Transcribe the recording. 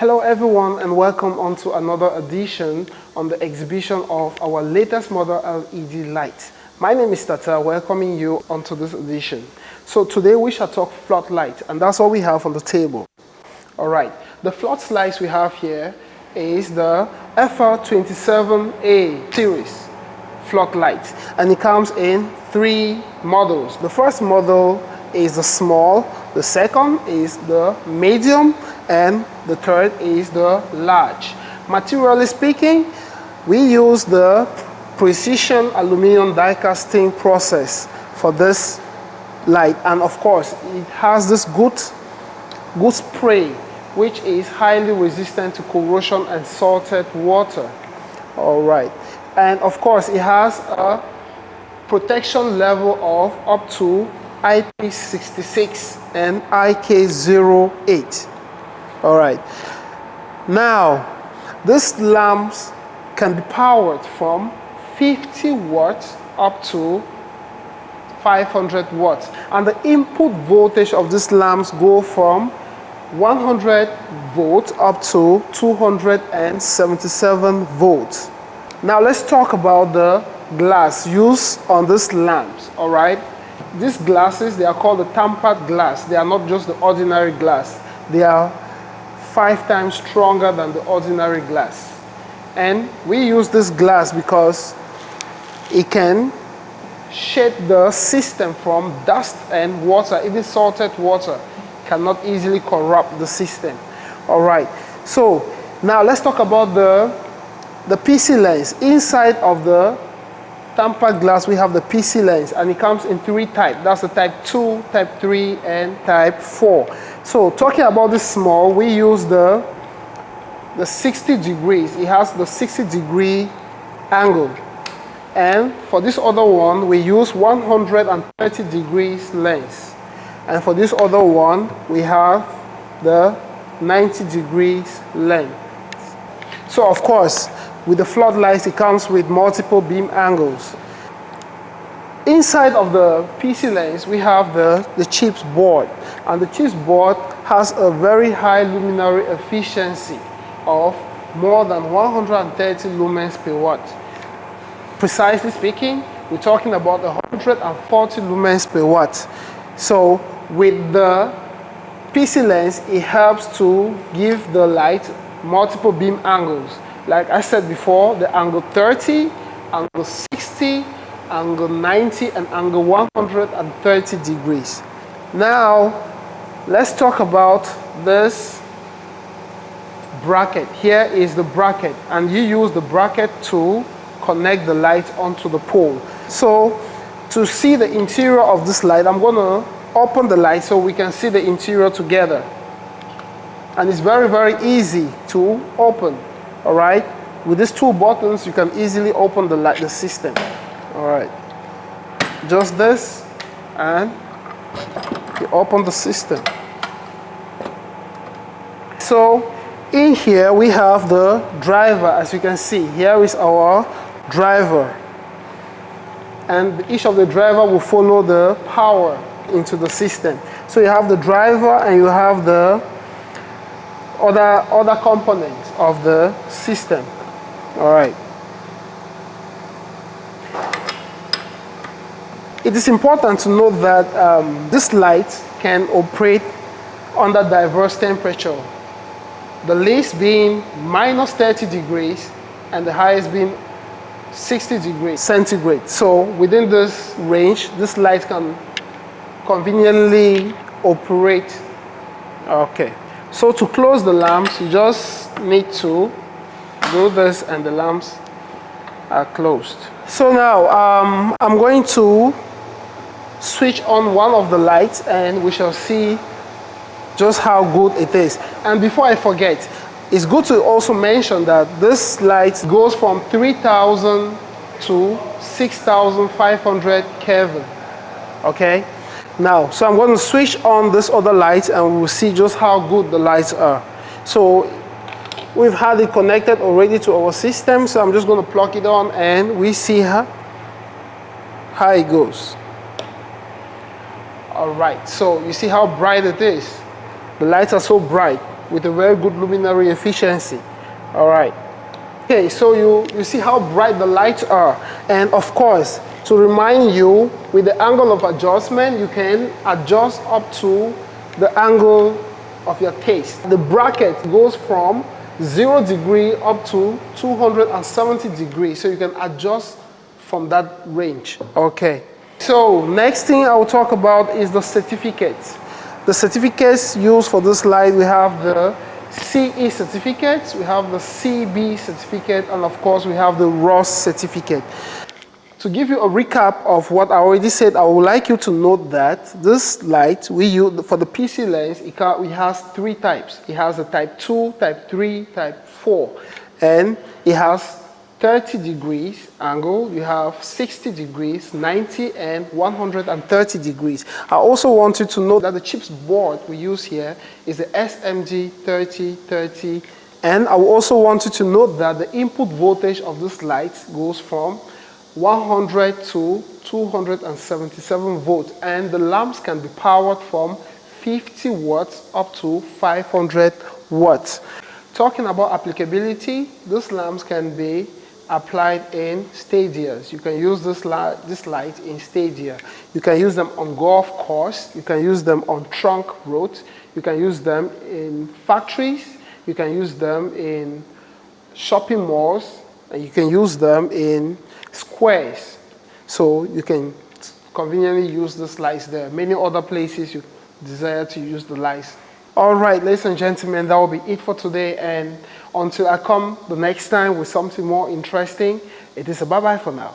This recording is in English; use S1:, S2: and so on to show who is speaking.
S1: Hello everyone and welcome onto another edition on the exhibition of our latest model LED light. My name is Tata, welcoming you onto this edition. So today we shall talk floodlight, and that's what we have on the table. Alright, the floodlights we have here is the Fr27A Series floodlight, and it comes in 3 models. The first model is the small, the second is the medium, and the third is the large. Materially speaking, we use the precision aluminum die casting process for this light, and of course it has this good spray which is highly resistant to corrosion and salted water. All right, and of course it has a protection level of up to IP66 and IK08. All right, now these lamps can be powered from 50 watts up to 500 watts, and the input voltage of these lamps go from 100 volts up to 277 volts. Now let's talk about the glass used on these lamps. All right, these glasses, they are called the tempered glass. They are not just the ordinary glass. They are 5 times stronger than the ordinary glass, and we use this glass because it can shade the system from dust and water. Even salted water cannot easily corrupt the system. All right, so now let's talk about the PC lens. Inside of the tempered glass we have the PC lens, and it comes in 3 types. That's the type 2, type 3, and type 4. So talking about this small, we use the 60 degrees. It has the 60-degree angle. And for this other one, we use 130 degrees lens. And for this other one, we have the 90 degrees lens. So of course, with the floodlights, it comes with multiple beam angles. Inside of the PC lens, we have the chips board. And the chips board has a very high luminary efficiency of more than 130 lumens per watt. Precisely speaking, we're talking about 140 lumens per watt. So with the PC lens, it helps to give the light multiple beam angles. Like I said before, the angle 30, angle 60, angle 90, and angle 130 degrees. Now, let's talk about this bracket. Here is the bracket, and you use the bracket to connect the light onto the pole. So, to see the interior of this light, I'm going to open the light so we can see the interior together. And it's very, very easy to open. All right, with these 2 buttons, you can easily open the system. All right, just this, and you open the system. So in here we have the driver. As you can see, here is our driver, and each of the driver will follow the power into the system. So you have the driver and you have the other components of the system. All right. It is important to note that this light can operate under diverse temperature. The least being minus 30 degrees and the highest being 60 degrees centigrade. So within this range, this light can conveniently operate. Okay. So to close the lamps, you just need to do this and the lamps are closed. So now I'm going to switch on one of the lights and we shall see just how good it is. And before I forget, it's good to also mention that this light goes from 3000 to 6500 Kelvin. Okay? Now, so I'm going to switch on this other light and we'll see just how good the lights are. So we've had it connected already to our system, so I'm just going to plug it on and we see how it goes. All right, so you see how bright it is. The lights are so bright. with a very good luminary efficiency. All right. Okay, so you see how bright the lights are. And of course, to remind you, with the angle of adjustment, you can adjust up to the angle of your taste. The bracket goes from 0 degree up to 270 degrees, so you can adjust from that range. Okay. So next thing I will talk about is the certificates. The certificates used for this light, we have the CE certificate, we have the CB certificate, and of course we have the ROS certificate. To give you a recap of what I already said, I would like you to note that this light we use for the PC lens, it has 3 types. It has a type 2, type 3, type 4, and it has 30 degrees angle, you have 60 degrees, 90 and 130 degrees. I also want you to know that the chips board we use here is the SMG 3030, and I will also want you to note that the input voltage of this light goes from 100 to 277 volts, and the lamps can be powered from 50 watts up to 500 watts. Talking about applicability, these lamps can be applied in stadiums. You can use this light in stadia. You can use them on golf course. You can use them on trunk roads. You can use them in factories. You can use them in shopping malls. And you can use them in squares. So you can conveniently use these lights there. Many other places you desire to use the lights. All right, ladies and gentlemen, that will be it for today. And until I come the next time with something more interesting, it is a bye-bye for now.